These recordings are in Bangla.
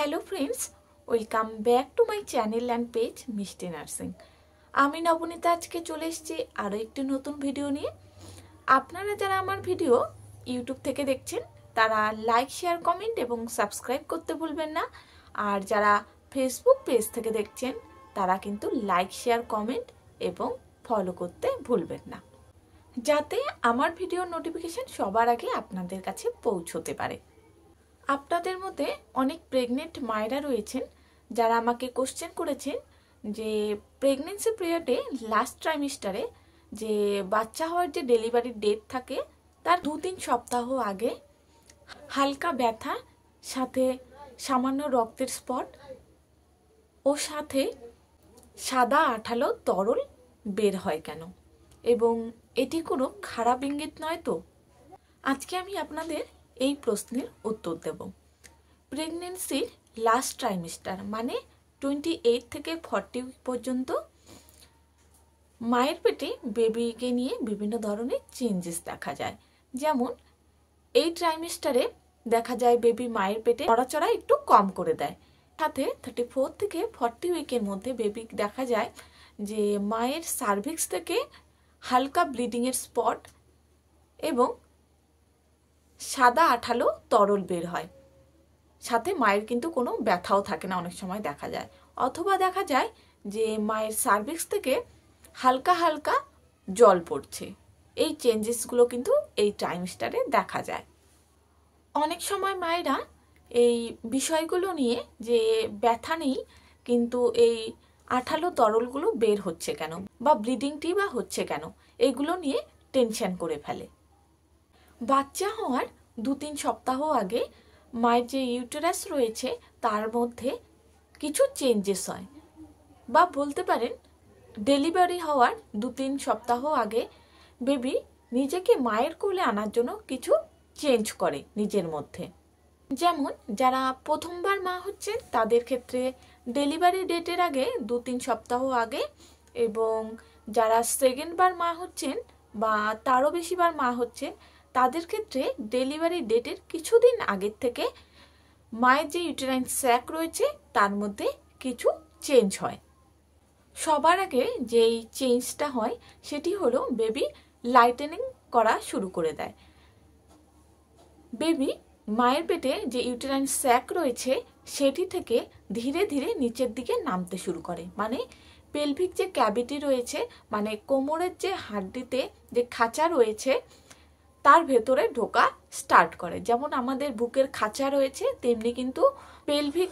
Hello friends, welcome back to my channel and page মিষ্টি নার্সিং। আমি নবনীতা আজকে চলে এসেছি আরও একটি নতুন ভিডিও নিয়ে। আপনারা যারা আমার ভিডিও ইউটিউব থেকে দেখছেন তারা লাইক, শেয়ার, কমেন্ট এবং সাবস্ক্রাইব করতে ভুলবেন না। আর যারা ফেসবুক পেজ থেকে দেখছেন তারা কিন্তু লাইক, শেয়ার, কমেন্ট এবং ফলো করতে ভুলবেন না, যাতে আমার ভিডিওর নোটিফিকেশান সবার আগে আপনাদের কাছে পৌঁছতে পারে। আপনাদের মধ্যে অনেক প্রেগনেন্ট মায়েরা রয়েছেন যারা আমাকে কোশ্চেন করেছেন যে প্রেগনেন্সি পিরিয়ডে লাস্ট ট্রাইমিস্টারে যে বাচ্চা হওয়ার যে ডেলিভারির ডেট থাকে তার 2-3 সপ্তাহ আগে হালকা ব্যথা, সাথে সামান্য রক্তের স্পট ও সাথে সাদা আঠালো তরল বের হয় কেন, এবং এটি কোনো খারাপ ইঙ্গিত নয় তো? আজকে আমি আপনাদের এই প্রশ্নের উত্তর দেব। প্রেগনেন্সির লাস্ট ট্রাইমিস্টার মানে 28 থেকে 40 পর্যন্ত মায়ের পেটে বেবিকে নিয়ে বিভিন্ন ধরনের চেঞ্জেস দেখা যায়। যেমন এই ট্রাইমিস্টারে দেখা যায় বেবি মায়ের পেটে নড়াচড়া একটু কম করে দেয়, সাথে 34 থেকে 40 উইকের মধ্যে বেবি দেখা যায় যে মায়ের সার্ভিক্স থেকে হালকা ব্লিডিংয়ের স্পট এবং সাদা আঠালো তরল বের হয়, সাথে মায়ের কিন্তু কোনো ব্যথাও থাকে না, অনেক সময় দেখা যায়। অথবা দেখা যায় যে মায়ের সার্ভিক্স থেকে হালকা হালকা জল পড়ছে। এই চেঞ্জেসগুলো কিন্তু এই ট্রাইমিস্টারে দেখা যায়। অনেক সময় মায়েরা এই বিষয়গুলো নিয়ে যে ব্যথা নেই কিন্তু এই আঠালো তরলগুলো বের হচ্ছে কেন বা ব্লিডিংটি বা হচ্ছে কেন, এগুলো নিয়ে টেনশন করে ফেলে। বাচ্চা হওয়ার 2-3 সপ্তাহ আগে মায়ের যে ইউটেরাস রয়েছে তার মধ্যে কিছু চেঞ্জেস হয়, বা বলতে পারেন ডেলিভারি হওয়ার 2-3 সপ্তাহ আগে বেবি নিজেকে মায়ের কোলে আনার জন্য কিছু চেঞ্জ করে নিজের মধ্যে। যেমন যারা প্রথমবার মা হচ্ছেন তাদের ক্ষেত্রে ডেলিভারি ডেটের আগে 2-3 সপ্তাহ আগে, এবং যারা সেকেন্ডবার মা হচ্ছেন বা তারও বেশিবার মা হচ্ছেন তাদের ক্ষেত্রে ডেলিভারি ডেটের কিছুদিন আগের থেকে মায়ের যে ইউটেরাইন স্যাক রয়েছে তার মধ্যে কিছু চেঞ্জ হয়। সবার আগে যেই চেঞ্জটা হয় সেটি হলো বেবি লাইটেনিং করা শুরু করে দেয়। বেবি মায়ের পেটে যে ইউটেরাইন স্যাক রয়েছে সেটি থেকে ধীরে ধীরে নিচের দিকে নামতে শুরু করে, মানে পেলভিক যে ক্যাভিটি রয়েছে মানে কোমরের যে হাড্ডিতে যে খাঁচা রয়েছে তার ভেতরে ঢোকা স্টার্ট করে। যেমন আমাদের বুকের খাঁচা রয়েছে তেমনি কিন্তু পেলভিক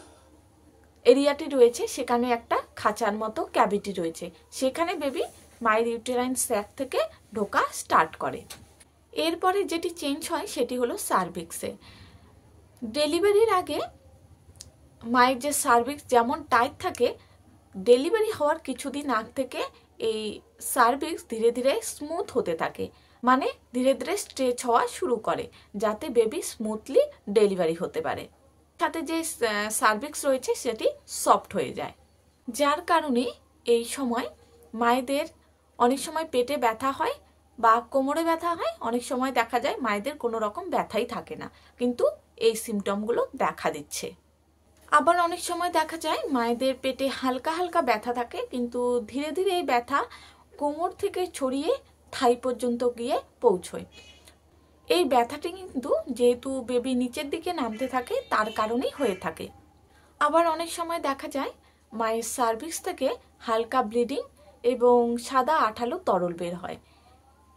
এরিয়াটি রয়েছে, সেখানে একটা খাঁচার মতো ক্যাভিটি রয়েছে, সেখানে বেবি মায়ের ইউটেরাইন স্যাক থেকে ঢোকা স্টার্ট করে। এরপরে যেটি চেঞ্জ হয় সেটি হলো সার্ভিক্সে। ডেলিভারির আগে মায়ের যে সার্ভিক্স যেমন টাইট থাকে, ডেলিভারি হওয়ার কিছুদিন আগ থেকে এই সার্ভিক্স ধীরে ধীরে স্মুথ হতে থাকে, মানে ধীরে ধীরে স্ট্রেচ হওয়া শুরু করে যাতে বেবি স্মুথলি ডেলিভারি হতে পারে। সাথে যে সার্ভিক্স রয়েছে সেটি সফট হয়ে যায়, যার কারণে এই সময় মায়েদের অনেক সময় পেটে ব্যথা হয় বা কোমরে ব্যথা হয়, অনেক সময় দেখা যায় মায়েদের কোনো রকম ব্যথাই থাকে না কিন্তু এই সিমটমগুলো দেখা দিচ্ছে। আবার অনেক সময় দেখা যায় মায়েদের পেটে হালকা হালকা ব্যথা থাকে কিন্তু ধীরে ধীরে এই ব্যথা কোমর থেকে ছড়িয়ে থাই পর্যন্ত গিয়ে পৌঁছয়। এই ব্যথাটি কিন্তু যেহেতু বেবি নিচের দিকে নামতে থাকে তার কারণেই হয়ে থাকে। আবার অনেক সময় দেখা যায় মায়ের সার্ভিক্স থেকে হালকা ব্লিডিং এবং সাদা আঠালো তরল বের হয়।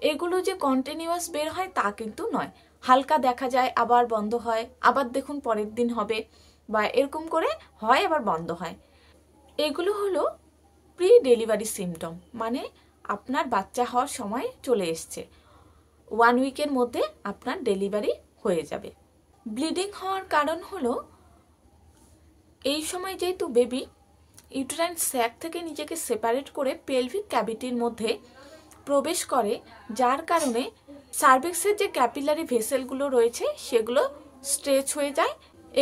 এগুলো যে কন্টিনিউয়াস বের হয় তা কিন্তু নয়, হালকা দেখা যায় আবার বন্ধ হয়, আবার দেখুন পরের দিন হবে, বা এরকম করে হয় আবার বন্ধ হয়। এগুলো হলো প্রি ডেলিভারি সিমটম, মানে আপনার বাচ্চা হওয়ার সময় চলে এসছে, 1 উইকের মধ্যে আপনার ডেলিভারি হয়ে যাবে। ব্লিডিং হওয়ার কারণ হলো এই সময় যেহেতু বেবি ইউটেরাইন স্যাক থেকে নিজেকে সেপারেট করে পেলভিক ক্যাভিটির মধ্যে প্রবেশ করে, যার কারণে সার্ভিক্সের যে ক্যাপিলারি ভেসেলগুলো রয়েছে সেগুলো স্ট্রেচ হয়ে যায়।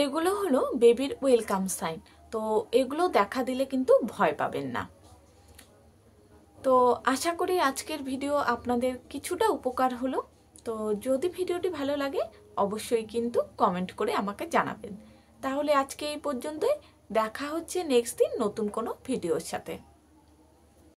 এগুলো হলো বেবির ওয়েলকাম সাইন। তো এগুলো দেখা দিলে কিন্তু ভয় পাবেন না। তো আশা করি আজকের ভিডিও আপনাদের কিছুটা উপকার হলো। তো যদি ভিডিওটি ভালো লাগে অবশ্যই কিন্তু কমেন্ট করে আমাকে জানাবেন। তাহলে আজকে এই পর্যন্তই, দেখা হচ্ছে নেক্সট দিন নতুন কোনো ভিডিওর সাথে।